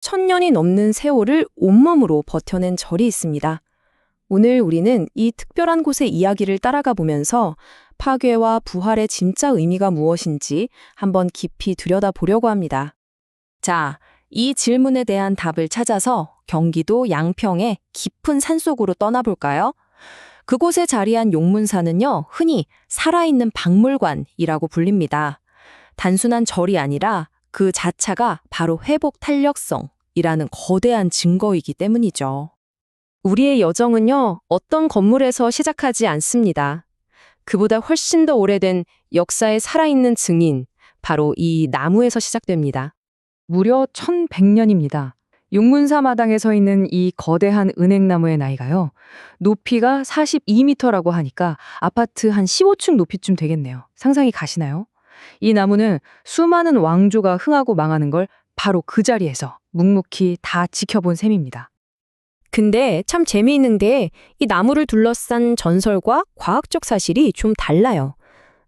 천년이 넘는 세월을 온몸으로 버텨낸 절이 있습니다. 오늘 우리는 이 특별한 곳의 이야기를 따라가 보면서 파괴와 부활의 진짜 의미가 무엇인지 한번 깊이 들여다보려고 합니다. 자, 이 질문에 대한 답을 찾아서 경기도 양평의 깊은 산속으로 떠나볼까요? 그곳에 자리한 용문사는요, 흔히 살아있는 박물관이라고 불립니다. 단순한 절이 아니라 그 자체가 바로 회복 탄력성이라는 거대한 증거이기 때문이죠. 우리의 여정은요, 어떤 건물에서 시작하지 않습니다. 그보다 훨씬 더 오래된 역사의 살아있는 증인, 바로 이 나무에서 시작됩니다. 무려 1100년입니다. 용문사 마당에 서 있는 이 거대한 은행나무의 나이가요. 높이가 42m라고 하니까 아파트 한 15층 높이쯤 되겠네요. 상상이 가시나요? 이 나무는 수많은 왕조가 흥하고 망하는 걸 바로 그 자리에서 묵묵히 다 지켜본 셈입니다. 근데 참 재미있는 게 이 나무를 둘러싼 전설과 과학적 사실이 좀 달라요.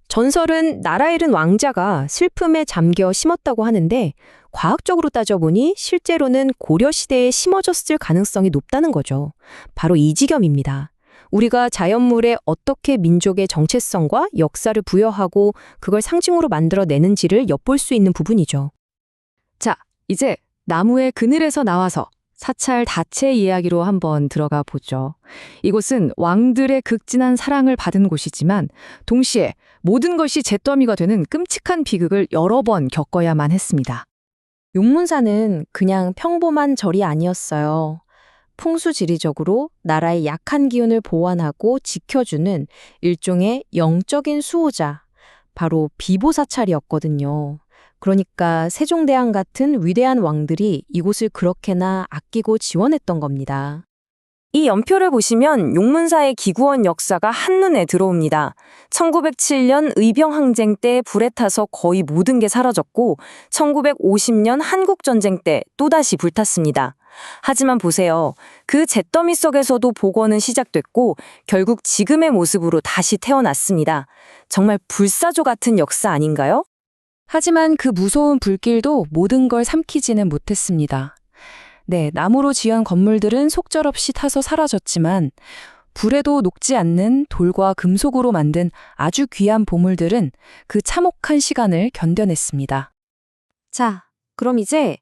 전설은 나라 잃은 왕자가 슬픔에 잠겨 심었다고 하는데 과학적으로 따져보니 실제로는 고려시대에 심어졌을 가능성이 높다는 거죠. 바로 이 지경입니다. 우리가 자연물에 어떻게 민족의 정체성과 역사를 부여하고 그걸 상징으로 만들어내는지를 엿볼 수 있는 부분이죠. 자, 이제 나무의 그늘에서 나와서 사찰 다채 이야기로 한번 들어가 보죠. 이곳은 왕들의 극진한 사랑을 받은 곳이지만 동시에 모든 것이 잿더미가 되는 끔찍한 비극을 여러 번 겪어야만 했습니다. 용문사는 그냥 평범한 절이 아니었어요. 풍수지리적으로 나라의 약한 기운을 보완하고 지켜주는 일종의 영적인 수호자, 바로 비보사찰이었거든요. 그러니까 세종대왕 같은 위대한 왕들이 이곳을 그렇게나 아끼고 지원했던 겁니다. 이 연표를 보시면 용문사의 기구원 역사가 한눈에 들어옵니다. 1907년 의병항쟁 때 불에 타서 거의 모든 게 사라졌고 1950년 한국전쟁 때 또다시 불탔습니다. 하지만 보세요. 그 잿더미 속에서도 복원은 시작됐고 결국 지금의 모습으로 다시 태어났습니다. 정말 불사조 같은 역사 아닌가요? 하지만 그 무서운 불길도 모든 걸 삼키지는 못했습니다. 네, 나무로 지은 건물들은 속절없이 타서 사라졌지만 불에도 녹지 않는 돌과 금속으로 만든 아주 귀한 보물들은 그 참혹한 시간을 견뎌냈습니다. 자, 그럼 이제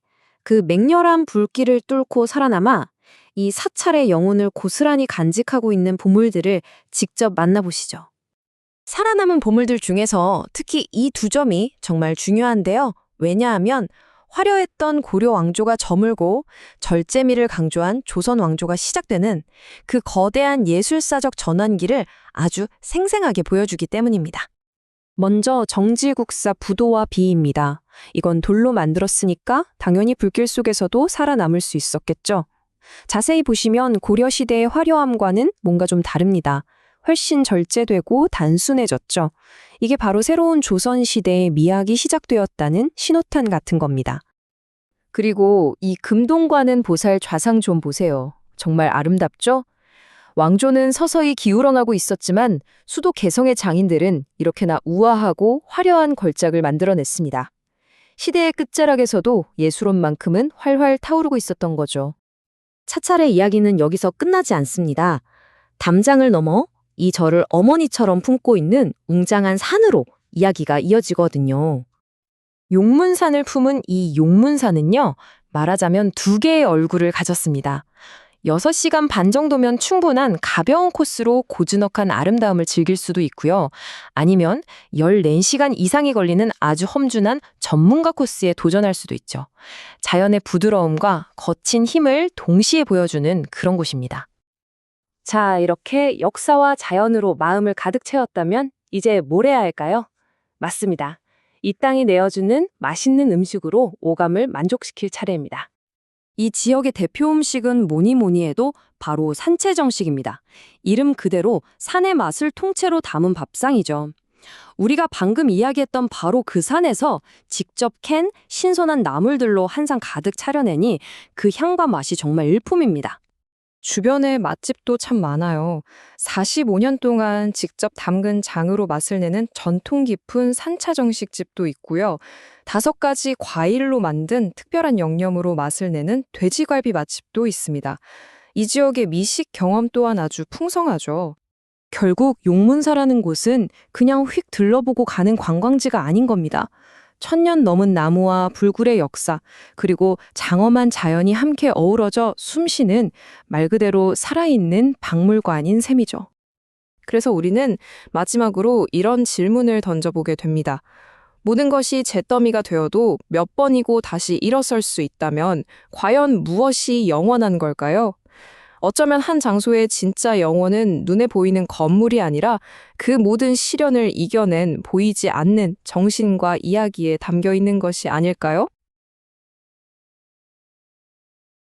그 맹렬한 불길을 뚫고 살아남아 이 사찰의 영혼을 고스란히 간직하고 있는 보물들을 직접 만나보시죠. 살아남은 보물들 중에서 특히 이 두 점이 정말 중요한데요. 왜냐하면 화려했던 고려 왕조가 저물고 절제미를 강조한 조선 왕조가 시작되는 그 거대한 예술사적 전환기를 아주 생생하게 보여주기 때문입니다. 먼저 정지국사 부도와 비입니다. 이건 돌로 만들었으니까 당연히 불길 속에서도 살아남을 수 있었겠죠. 자세히 보시면 고려시대의 화려함과는 뭔가 좀 다릅니다. 훨씬 절제되고 단순해졌죠. 이게 바로 새로운 조선시대의 미학이 시작되었다는 신호탄 같은 겁니다. 그리고 이 금동관은 보살 좌상 좀 보세요. 정말 아름답죠? 왕조는 서서히 기우러가고 있었지만 수도 개성의 장인들은 이렇게나 우아하고 화려한 걸작을 만들어냈습니다. 시대의 끝자락에서도 예술원만큼은 활활 타오르고 있었던 거죠. 차찰의 이야기는 여기서 끝나지 않습니다. 담장을 넘어 이 절을 어머니처럼 품고 있는 웅장한 산으로 이야기가 이어지거든요. 용문산을 품은 이 용문산은요, 말하자면 두 개의 얼굴을 가졌습니다. 6시간 반 정도면 충분한 가벼운 코스로 고즈넉한 아름다움을 즐길 수도 있고요. 아니면 14시간 이상이 걸리는 아주 험준한 전문가 코스에 도전할 수도 있죠. 자연의 부드러움과 거친 힘을 동시에 보여주는 그런 곳입니다. 자, 이렇게 역사와 자연으로 마음을 가득 채웠다면 이제 뭘 해야 할까요? 맞습니다. 이 땅이 내어주는 맛있는 음식으로 오감을 만족시킬 차례입니다. 이 지역의 대표 음식은 뭐니 뭐니 해도 바로 산채정식입니다. 이름 그대로 산의 맛을 통째로 담은 밥상이죠. 우리가 방금 이야기했던 바로 그 산에서 직접 캔 신선한 나물들로 한 상 가득 차려내니 그 향과 맛이 정말 일품입니다. 주변에 맛집도 참 많아요. 45년 동안 직접 담근 장으로 맛을 내는 전통 깊은 산차 정식집도 있고요. 5가지 과일로 만든 특별한 양념으로 맛을 내는 돼지갈비 맛집도 있습니다. 이 지역의 미식 경험 또한 아주 풍성하죠. 결국 용문사라는 곳은 그냥 휙 들러보고 가는 관광지가 아닌 겁니다. 1000년 넘은 나무와 불굴의 역사, 그리고 장엄한 자연이 함께 어우러져 숨쉬는 말 그대로 살아있는 박물관인 셈이죠. 그래서 우리는 마지막으로 이런 질문을 던져보게 됩니다. 모든 것이 잿더미가 되어도 몇 번이고 다시 일어설 수 있다면 과연 무엇이 영원한 걸까요? 어쩌면 한 장소의 진짜 영혼은 눈에 보이는 건물이 아니라 그 모든 시련을 이겨낸 보이지 않는 정신과 이야기에 담겨 있는 것이 아닐까요?